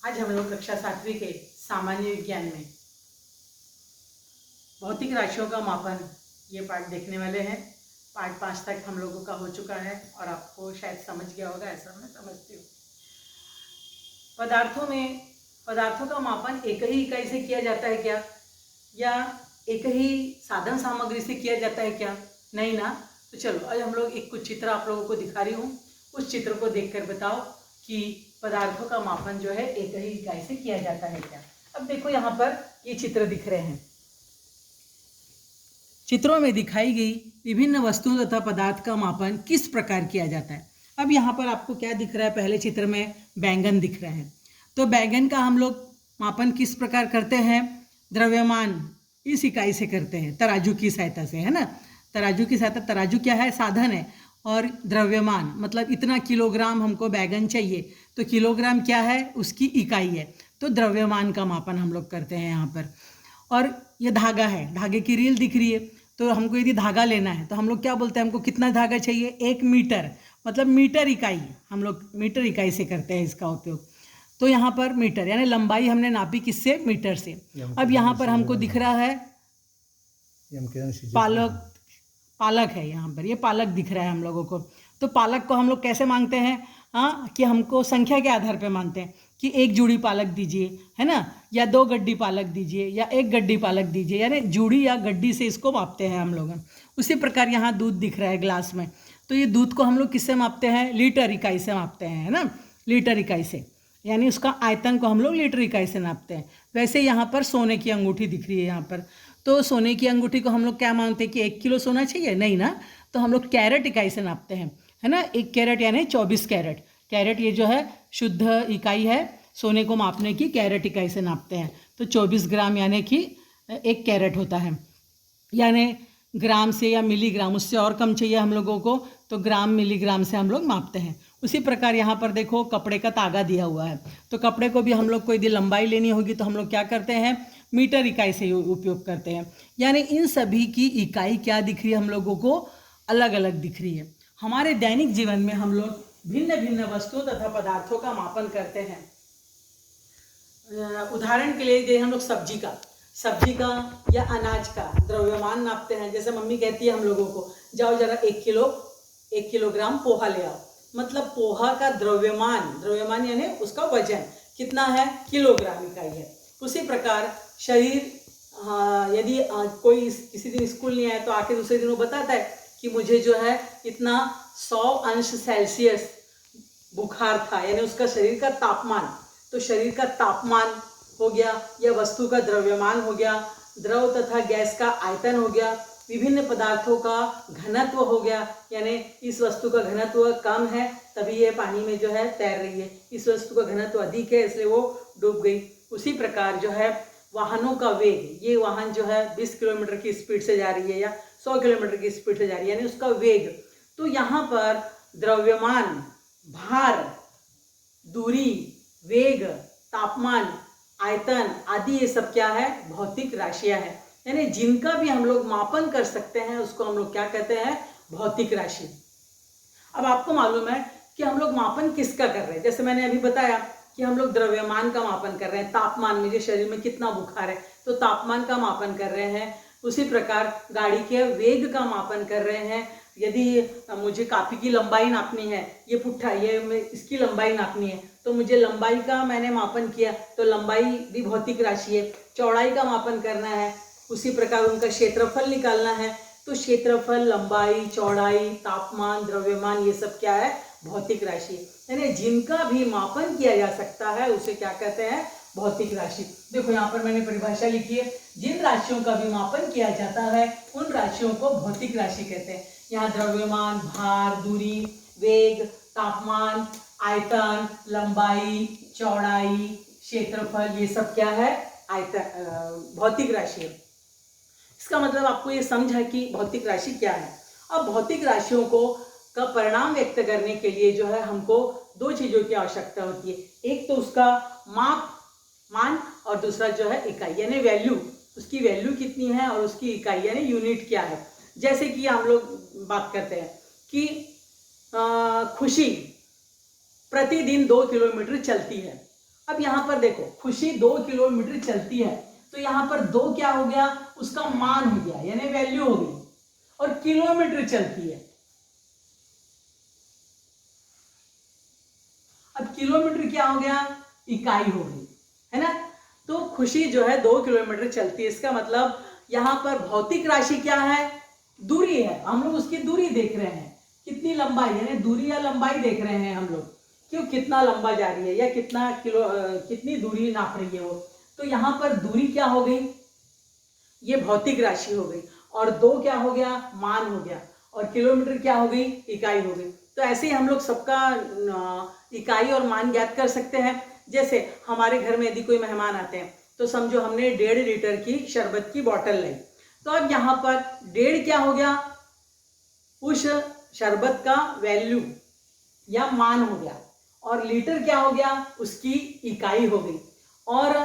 आज हम लोग कक्षा 7वीं के सामान्य विज्ञान में भौतिक राशियों का मापन ये पाठ देखने वाले हैं। पाठ 5 तक हम लोगों का हो चुका है और आपको शायद समझ गया होगा, ऐसा मैं समझती हूँ। पदार्थों का मापन एक ही इकाई से किया जाता है क्या, या एक ही साधन सामग्री से किया जाता है क्या? नहीं ना। तो चलो आज हम लोग कुछ चित्र आप लोगों को दिखा रही हूँ, उस चित्र को देखकर बताओ कि पदार्थों का मापन जो है एक ही इकाई से किया जाता है क्या। अब देखो यहाँ पर ये चित्र दिख रहे हैं। चित्रों में दिखाई गई विभिन्न वस्तुओं तथा पदार्थ का मापन किस प्रकार किया जाता है। अब यहाँ पर आपको क्या दिख रहा है? पहले चित्र में बैंगन दिख रहे हैं। तो बैंगन का हम लोग मापन किस प्रकार करते हैं? द्रव्यमान इस इकाई से करते हैं, तराजू की सहायता से, है ना। तराजू की सहायता, तराजू क्या है? साधन है। और द्रव्यमान मतलब इतना किलोग्राम हमको बैंगन चाहिए, तो किलोग्राम क्या है? उसकी इकाई है। तो द्रव्यमान का मापन हम लोग करते हैं यहाँ पर। और ये धागा है, धागे की रील दिख रही है। तो हमको यदि धागा लेना है तो हम लोग क्या बोलते हैं? हमको कितना धागा चाहिए? 1 मीटर, मतलब मीटर इकाई। हम लोग मीटर इकाई से करते हैं इसका उपयोग। तो यहाँ पर मीटर यानी लंबाई हमने नापी किससे? मीटर से। अब यहाँ पर हमको दिख रहा है पालक है, यहाँ पर ये पालक दिख रहा है हम लोगों को। तो पालक को हम लोग कैसे मांगते हैं? हाँ, कि हमको संख्या के आधार पर मानते हैं कि 1 जूड़ी पालक दीजिए, है ना, या 2 गड्डी पालक दीजिए, या 1 गड्डी पालक दीजिए, यानी जूड़ी या गड्डी से इसको मापते हैं हम लोग। उसी प्रकार यहाँ दूध दिख रहा है ग्लास में, तो ये दूध को हम लोग किससे मापते हैं? लीटर इकाई से मापते हैं, है ना, लीटर इकाई से, यानी उसका आयतन को हम लोग लीटर इकाई से नापते हैं। वैसे यहाँ पर सोने की अंगूठी दिख रही है यहाँ पर, तो सोने की अंगूठी को हम लोग क्या मानते हैं कि 1 किलो सोना चाहिए? नहीं ना। तो हम लोग कैरेट इकाई से नापते हैं, है ना। 1 कैरेट यानी 24 कैरेट। कैरेट ये जो है शुद्ध इकाई है, सोने को मापने की कैरेट इकाई से नापते हैं। तो 24 ग्राम यानी कि 1 कैरेट होता है, यानी ग्राम से या मिलीग्राम, उससे और कम चाहिए हम लोगों को तो ग्राम मिलीग्राम से हम लोग मापते हैं। उसी प्रकार यहाँ पर देखो कपड़े का तागा दिया हुआ है, तो कपड़े को भी हम लोग को यदि लंबाई लेनी होगी तो हम लोग क्या करते हैं? मीटर इकाई से उपयोग करते हैं। यानी इन सभी की इकाई क्या दिख रही है हम लोगों को? अलग अलग दिख रही है। हमारे दैनिक जीवन में हम लोग भिन्न भिन्न वस्तुओं तथा पदार्थों का मापन करते हैं। उदाहरण के लिए हम लोग सब्जी का या अनाज का द्रव्यमान नापते हैं। जैसे मम्मी कहती है हम लोगों को, जाओ जरा 1 किलोग्राम पोहा ले आओ, मतलब पोहा का द्रव्यमान यानी उसका वजन कितना है? किलोग्राम इकाई है। उसी प्रकार शरीर, यदि कोई किसी दिन स्कूल नहीं आया तो आके दूसरे दिन वो बताता है कि मुझे जो है इतना 100 अंश सेल्सियस बुखार था, यानी उसका शरीर का तापमान। तो शरीर का तापमान हो गया, या वस्तु का द्रव्यमान हो गया, द्रव तथा गैस का आयतन हो गया, विभिन्न पदार्थों का घनत्व हो गया, यानी इस वस्तु का घनत्व कम है तभी ये पानी में जो है तैर रही है, इस वस्तु का घनत्व अधिक है इसलिए वो डूब गई। उसी प्रकार जो है वाहनों का वेग, ये वाहन जो है 20 किलोमीटर की स्पीड से जा रही है या 100 किलोमीटर की स्पीड से जा रही है, यानी उसका वेग। तो यहाँ पर द्रव्यमान, भार, दूरी, वेग, तापमान, आयतन आदि ये सब क्या है? भौतिक राशियां हैं, यानी जिनका भी हम लोग मापन कर सकते हैं उसको हम लोग क्या कहते हैं? भौतिक राशि। अब आपको मालूम है कि हम लोग मापन किसका कर रहे हैं। जैसे मैंने अभी बताया कि हम लोग द्रव्यमान का मापन कर रहे हैं, तापमान, मुझे शरीर में कितना बुखार है तो तापमान का मापन कर रहे हैं। उसी प्रकार गाड़ी के वेग का मापन कर रहे हैं। यदि मुझे कापी की लंबाई नापनी है, ये पुट्ठा, ये इसकी लंबाई नापनी है, तो मुझे लंबाई का मैंने मापन किया, तो लंबाई भी भौतिक राशि है। चौड़ाई का मापन करना है, उसी प्रकार उनका क्षेत्रफल निकालना है, तो क्षेत्रफल, लंबाई, चौड़ाई, तापमान, द्रव्यमान ये सब क्या है? भौतिक राशि। यानी जिनका भी मापन किया जा सकता है उसे क्या कहते हैं? भौतिक राशि। देखो यहाँ पर मैंने परिभाषा लिखी है, जिन राशियों का भी मापन किया जाता है उन राशियों को भौतिक राशि कहते हैं। यहाँ द्रव्यमान, भार, दूरी, वेग, तापमान, आयतन, लंबाई, चौड़ाई, क्षेत्रफल ये सब क्या है? भौतिक राशि है। इसका मतलब आपको ये समझ है कि भौतिक राशि क्या है। अब भौतिक राशियों का परिणाम व्यक्त करने के लिए जो है हमको 2 चीज़ों की आवश्यकता होती है। एक तो उसका मान और दूसरा जो है इकाई यानी वैल्यू, उसकी वैल्यू कितनी है और उसकी इकाई यानी यूनिट क्या है। जैसे कि हम लोग बात करते हैं कि खुशी प्रतिदिन 2 किलोमीटर चलती है, अब यहाँ पर देखो, खुशी 2 किलोमीटर चलती है, तो यहाँ पर 2 क्या हो गया, उसका मान हो गया, यानी वैल्यू हो गई, और किलोमीटर चलती है। अब किलोमीटर क्या हो गया, इकाई हो गई, है ना। तो खुशी जो है 2 किलोमीटर चलती है, इसका मतलब यहाँ पर भौतिक राशि क्या है, दूरी है। हम लोग उसकी दूरी देख रहे हैं, कितनी लंबाई, यानी दूरी या लंबाई देख रहे हैं हम लोग, क्यों कितना लंबा जा रही है या कितना कितनी दूरी नाप रही है वो। तो यहाँ पर दूरी क्या हो गई, ये भौतिक राशि हो गई, और 2 क्या हो गया, मान हो गया, और किलोमीटर क्या हो गई, इकाई हो गई। तो ऐसे ही हम लोग सबका इकाई और मान ज्ञात कर सकते हैं। जैसे हमारे घर में यदि कोई मेहमान आते हैं, तो समझो हमने 1.5 लीटर की शरबत की बोतल ली, तो अब यहाँ पर 1.5 क्या हो गया, उस शरबत का वैल्यू या मान हो गया, और लीटर क्या हो गया, उसकी इकाई हो गई, और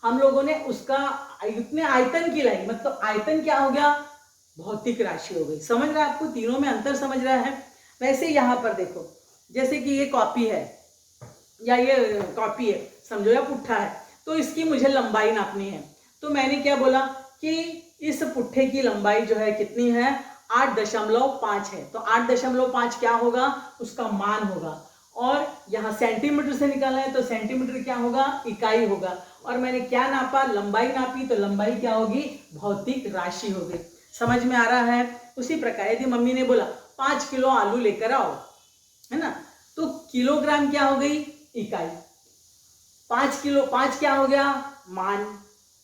हम लोगों ने उसका इतने आयतन की लाई, मतलब आयतन क्या हो गया, भौतिक राशि हो गई। समझ रहा है, आपको तीनों में अंतर समझ रहा है। वैसे यहाँ पर देखो, जैसे कि ये कॉपी है, या ये कॉपी है समझो, या पुट्ठा है, तो इसकी मुझे लंबाई नापनी है। तो मैंने क्या बोला कि इस पुट्ठे की लंबाई जो है कितनी है, 8.5 है। तो 8.5 क्या होगा, उसका मान होगा, और यहाँ सेंटीमीटर से निकालना है, तो सेंटीमीटर क्या होगा, इकाई होगा। और मैंने क्या नापा, लंबाई नापी, तो लंबाई क्या होगी, भौतिक राशि हो गई। समझ में आ रहा है। उसी प्रकार यदि मम्मी ने बोला 5 किलो आलू लेकर आओ, है ना, तो किलोग्राम क्या हो गई, इकाई। 5 किलो, 5 क्या हो गया, मान,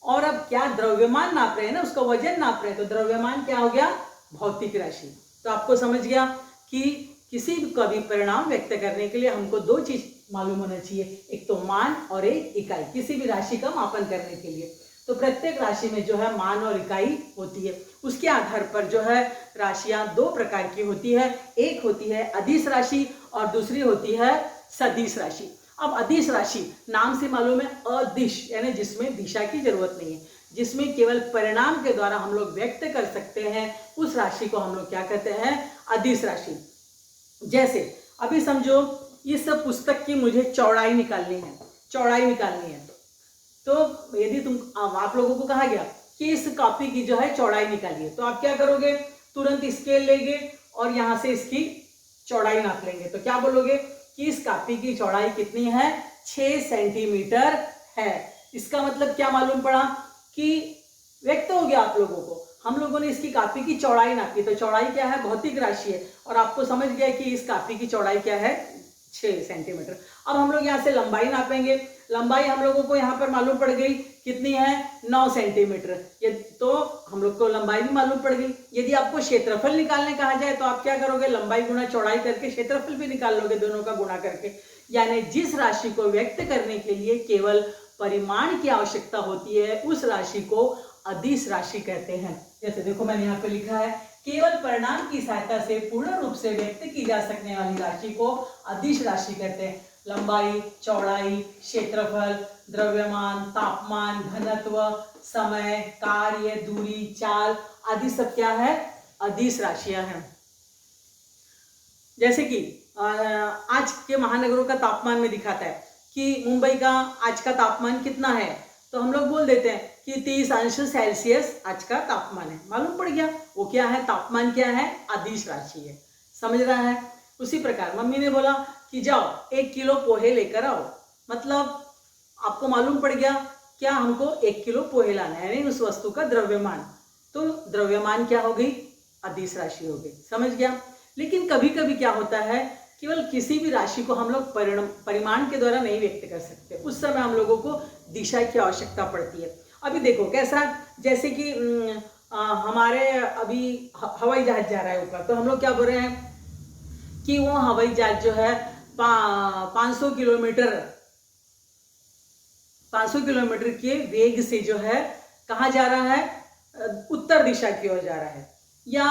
और अब क्या द्रव्यमान नाप रहे हैं ना, उसका वजन नाप रहे हैं, तो द्रव्यमान क्या हो गया, भौतिक राशि। तो आपको समझ गया कि किसी का भी परिणाम व्यक्त करने के लिए हमको 2 चीज मालूम होना चाहिए, एक तो मान और एक इकाई, किसी भी राशि का मापन करने के लिए। तो प्रत्येक राशि में जो है मान और इकाई होती है। उसके आधार पर जो है राशियां 2 प्रकार की होती है, एक होती है अदिश राशि और दूसरी होती है सदिश राशि। अब अदिश राशि नाम से मालूम है, अदिश यानी जिसमें दिशा की जरूरत नहीं है, जिसमें केवल परिणाम के द्वारा हम लोग व्यक्त कर सकते हैं, उस राशि को हम लोग क्या कहते हैं, अदिश राशि। जैसे अभी समझो इस पुस्तक की मुझे चौड़ाई निकालनी है, चौड़ाई निकालनी है, तो यदि आप लोगों को कहा गया कि इस कॉपी की जो है चौड़ाई निकालिए, तो आप क्या करोगे, तुरंत स्केल लेंगे और यहां से इसकी चौड़ाई नाप लेंगे। तो क्या बोलोगे कि इस कॉपी की चौड़ाई कितनी है, 6 सेंटीमीटर है। इसका मतलब क्या मालूम पड़ा कि व्यक्त हो गया आप लोगों को, हम लोगों ने इसकी कॉपी की चौड़ाई नापी, तो चौड़ाई क्या है, भौतिक राशि है, और आपको समझ गया कि इस कॉपी की चौड़ाई क्या है, 6 सेंटीमीटर। अब हम लोग यहाँ से लंबाई नापेंगे, लंबाई हम लोगों को यहाँ पर मालूम पड़ गई कितनी है, 9 सेंटीमीटर। तो हम लोग को लंबाई भी मालूम पड़ गई। यदि आपको क्षेत्रफल निकालने कहा जाए, तो आप क्या करोगे, लंबाई गुणा चौड़ाई करके क्षेत्रफल भी निकाल लोगे, दोनों का गुणा करके। यानी जिस राशि को व्यक्त करने के लिए केवल परिमाण की आवश्यकता होती है, उस राशि को अदिश राशि कहते हैं। जैसे देखो मैंने यहाँ पे लिखा है, केवल परिणाम की सहायता से पूर्ण रूप से व्यक्त की जा सकने वाली राशि को अदिश राशि कहते हैं। लंबाई, चौड़ाई, क्षेत्रफल, द्रव्यमान, तापमान, घनत्व, समय, कार्य, दूरी, चाल आदि सब क्या है, अदिश राशियां हैं। जैसे कि आज के महानगरों का तापमान में दिखाता है कि मुंबई का आज का तापमान कितना है, तो हम लोग बोल देते हैं कि 30 अंश सेल्सियस आज का तापमान है। मालूम पड़ गया वो क्या है, तापमान क्या है, अदिश राशि है। समझ रहा है। उसी प्रकार मम्मी ने बोला कि जाओ 1 किलो पोहे लेकर आओ, मतलब आपको मालूम पड़ गया क्या, हमको 1 किलो पोहे लाना है, यानी उस वस्तु का द्रव्यमान। तो द्रव्यमान क्या हो गई, अदिश राशि हो गई। समझ गया। लेकिन कभी कभी क्या होता है, केवल किसी भी राशि को हम लोग परिमाण के द्वारा नहीं व्यक्त कर सकते, उस समय हम लोगों को दिशा की आवश्यकता पड़ती है। अभी देखो कैसा, जैसे कि हमारे अभी हवाई जहाज जा रहा है ऊपर, तो हम लोग क्या बोल रहे हैं कि वो हवाई जहाज जो है 500 किलोमीटर के वेग से जो है कहाँ जा रहा है, उत्तर दिशा की ओर जा रहा है, या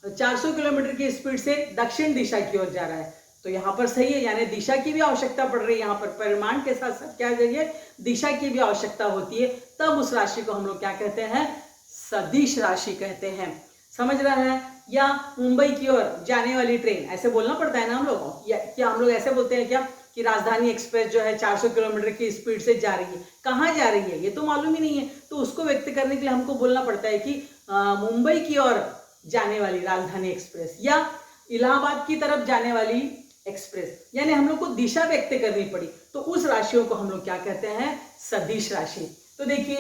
400 किलोमीटर की स्पीड से दक्षिण दिशा की ओर जा रहा है। तो यहाँ पर सही है, यानी दिशा की भी आवश्यकता पड़ रही है। यहाँ पर परिमाण के साथ साथ क्या चाहिए, दिशा की भी आवश्यकता होती है। तब उस राशि को हम लोग क्या कहते हैं, सदिश राशि कहते हैं। समझ रहा है। या मुंबई की ओर जाने वाली ट्रेन, ऐसे बोलना पड़ता है ना हम लोग, या क्या हम लोग ऐसे बोलते हैं क्या कि राजधानी एक्सप्रेस जो है 400 किलोमीटर की स्पीड से जा रही है, कहाँ जा रही है ये तो मालूम ही नहीं है। तो उसको व्यक्त करने के लिए हमको बोलना पड़ता है कि मुंबई की ओर जाने वाली राजधानी एक्सप्रेस या इलाहाबाद की तरफ जाने वाली एक्सप्रेस, यानी हम लोग को दिशा व्यक्त करनी पड़ी। तो उस राशियों को हम लोग क्या कहते हैं, सदिश राशि। तो देखिए,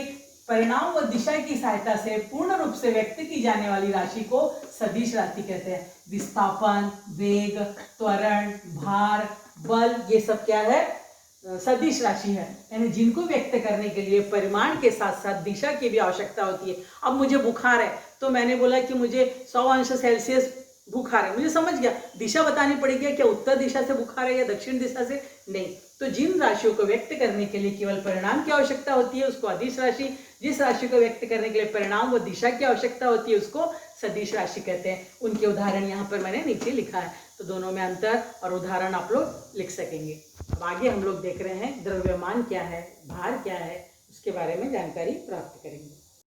परिणाम व दिशा की सहायता से पूर्ण रूप से व्यक्त की जाने वाली राशि को सदिश राशि कहते हैं। विस्थापन, वेग, त्वरण, भार, बल, ये सब क्या है, सदिश राशि है। यानी जिनको व्यक्त करने के लिए परिमाण के साथ साथ दिशा की भी आवश्यकता होती है। अब मुझे बुखार है तो मैंने बोला कि मुझे 100 अंश सेल्सियस बुखार है, मुझे समझ गया, दिशा बतानी पड़ेगी, क्या उत्तर दिशा से बुखार है या दक्षिण दिशा से, नहीं। तो जिन राशियों को व्यक्त करने के लिए केवल परिणाम की आवश्यकता होती है उसको अदिश राशि, जिस राशि को व्यक्त करने के लिए परिणाम व दिशा की आवश्यकता होती है उसको सदिश राशि कहते हैं। उनके उदाहरण यहाँ पर मैंने नीचे लिखा है, तो दोनों में अंतर और उदाहरण आप लोग लिख सकेंगे। अब आगे हम लोग देख रहे हैं द्रव्यमान क्या है, भार क्या है, उसके बारे में जानकारी प्राप्त करेंगे।